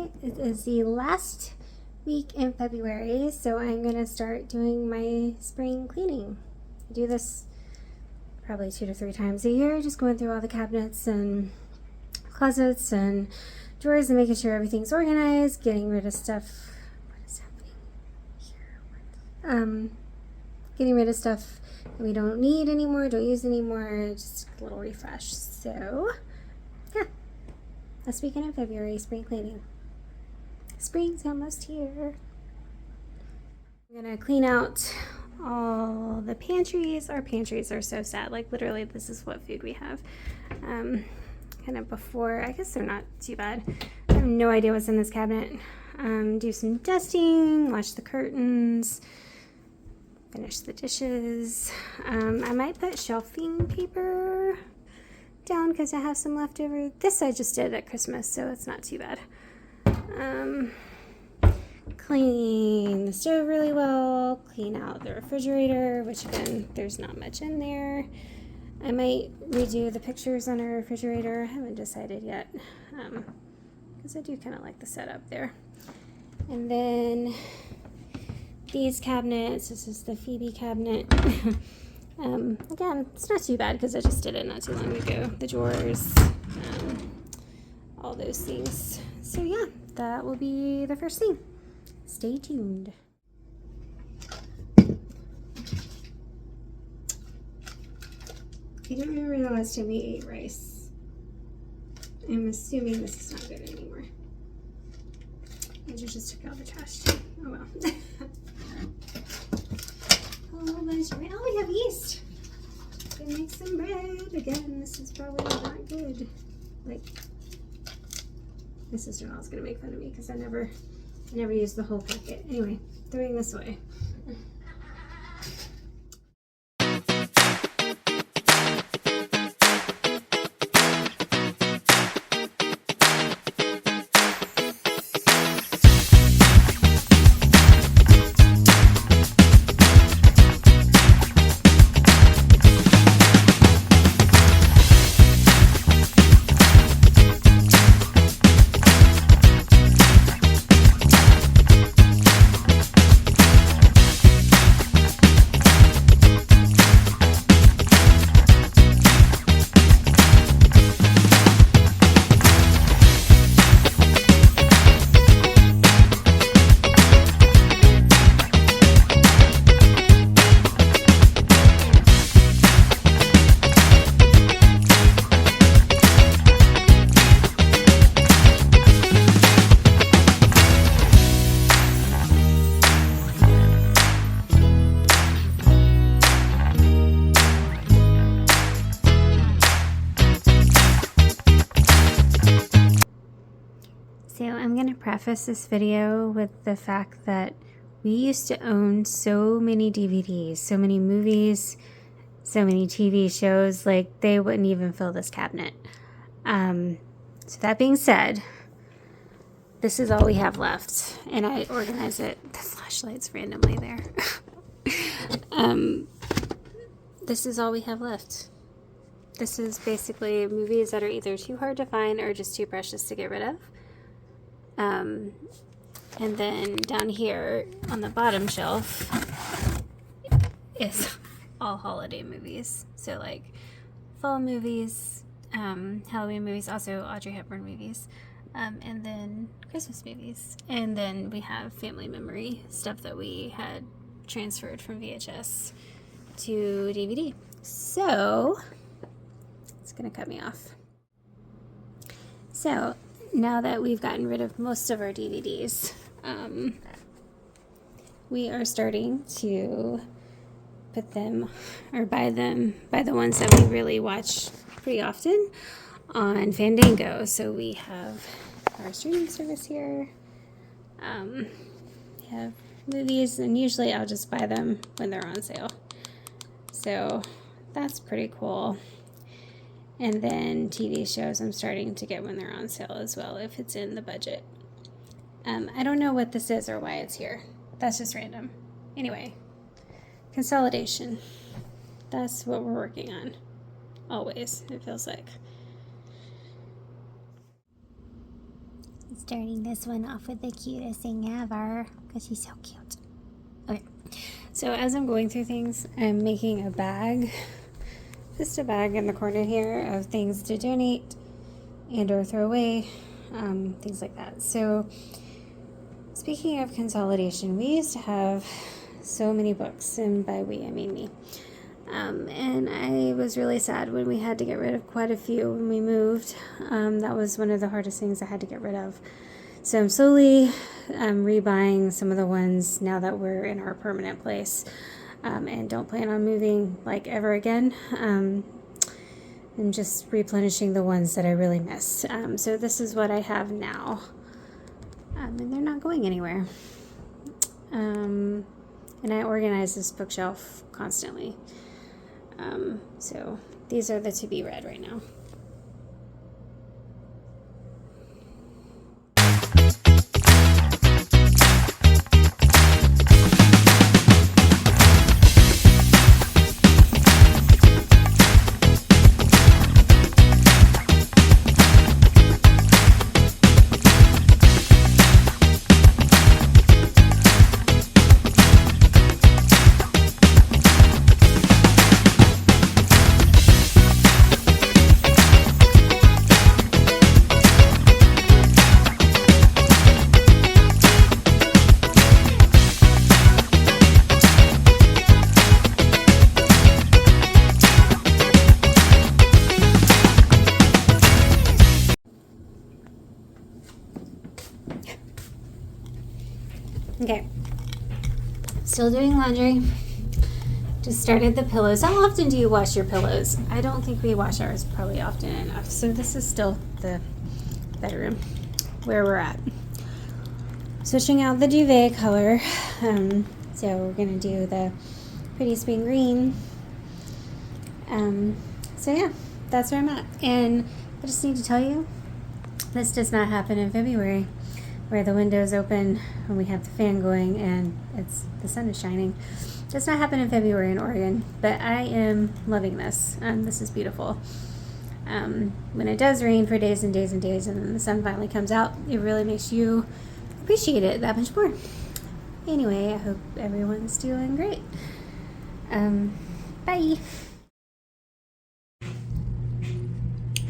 today is the last week in February, so I'm gonna start doing my spring cleaning. I do this probably 2 to 3 times a year, just going through all the cabinets and closets and drawers and making sure everything's organized, getting rid of stuff. What is happening here? Getting rid of stuff that we don't need anymore, don't use anymore, just a little refresh. So yeah, last weekend in February, spring cleaning. Spring's almost here. I'm gonna clean out all the pantries. Our pantries are so sad. Like literally, this is what food we have. Kind of before, I guess they're not too bad. I have no idea what's in this cabinet. Do some dusting, wash the curtains, finish the dishes. I might put shelving paper down because I have some leftover. This I just did at Christmas, so it's not too bad. Clean the stove really well, clean out the refrigerator, which again, there's not much in there. I might redo the pictures on our refrigerator. I haven't decided yet, because I do kind of like the setup there. And then these cabinets, this is the Phoebe cabinet. Again, it's not too bad because I just did it not too long ago. The drawers, all those things. So yeah, that will be the first thing. Stay tuned. I don't remember the last time we ate rice. I'm assuming this is not good anymore. I just took out the trash too. Oh well. Oh, we have yeast. Gonna make some bread. Again, this is probably not good. Like, my sister-in-law's gonna make fun of me because I never use the whole packet. Anyway, throwing this away. So I'm going to preface this video with the fact that we used to own so many DVDs, so many movies, so many TV shows, like they wouldn't even fill this cabinet. So that being said, this is all we have left, and I organize it. The flashlight's randomly there. This is all we have left. This is basically movies that are either too hard to find or just too precious to get rid of. And then down here on the bottom shelf is all holiday movies. So like fall movies, Halloween movies, also Audrey Hepburn movies, and then Christmas movies. And then we have family memory stuff that we had transferred from VHS to DVD. So it's gonna cut me off. So now that we've gotten rid of most of our DVDs, we are starting to put them, or buy the ones that we really watch pretty often on Fandango. So we have our streaming service here. We have movies, and usually I'll just buy them when they're on sale. So that's pretty cool. And then TV shows I'm starting to get when they're on sale as well, if it's in the budget. I don't know what this is or why it's here. That's just random. Anyway, consolidation. That's what we're working on. Always, it feels like. Starting this one off with the cutest thing ever, because he's so cute. Okay, so as I'm going through things, I'm making a bag, just a bag in the corner here of things to donate and or throw away, things like that. So speaking of consolidation, we used to have so many books, and by we I mean me. And I was really sad when we had to get rid of quite a few when we moved. That was one of the hardest things I had to get rid of. So I'm slowly rebuying some of the ones now that we're in our permanent place, and don't plan on moving like ever again. And just replenishing the ones that I really miss. So this is what I have now. And they're not going anywhere. And I organize this bookshelf constantly. So these are the to be read right now. Okay, still doing laundry. Just started the pillows. How often do you wash your pillows? I don't think we wash ours probably often enough. So this is still the bedroom where we're at. Switching out the duvet color. So we're gonna do the pretty spring green. So yeah, that's where I'm at. And I just need to tell you, this does not happen in February, where the window's open and we have the fan going and the sun is shining. It does not happen in February in Oregon, but I am loving this. This is beautiful. When it does rain for days and days and days and then the sun finally comes out, it really makes you appreciate it that much more. Anyway, I hope everyone's doing great. Bye.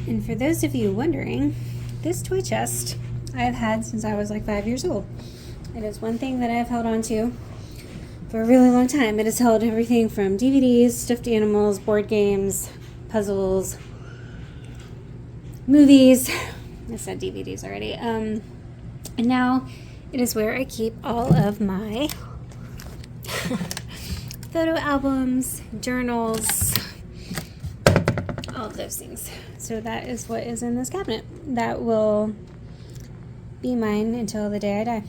And for those of you wondering, this toy chest I've had since I was like 5 years old. It is one thing that I've held on to for a really long time. It has held everything from DVDs, stuffed animals, board games, puzzles, movies. I said DVDs already. And now it is where I keep all of my photo albums, journals, all of those things. So that is what is in this cabinet. That will be mine until the day I die.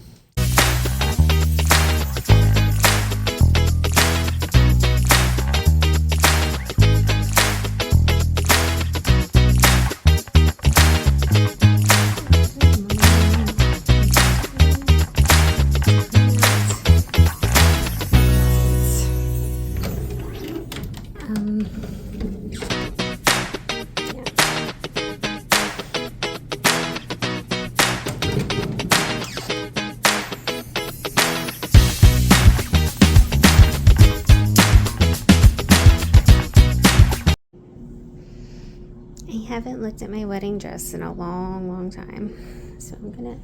I haven't looked at my wedding dress in a long, long time, so I'm gonna.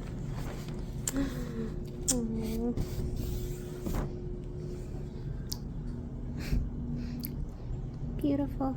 Beautiful.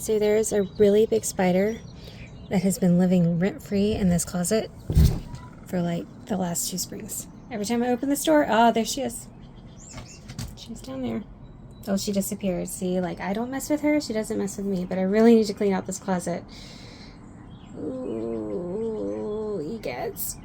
So there's a really big spider that has been living rent-free in this closet for like the last 2 springs. Every time I open this door, oh, there she is. She's down there. Oh, she disappeared. See, like, I don't mess with her, she doesn't mess with me, but I really need to clean out this closet. Ooh, egads.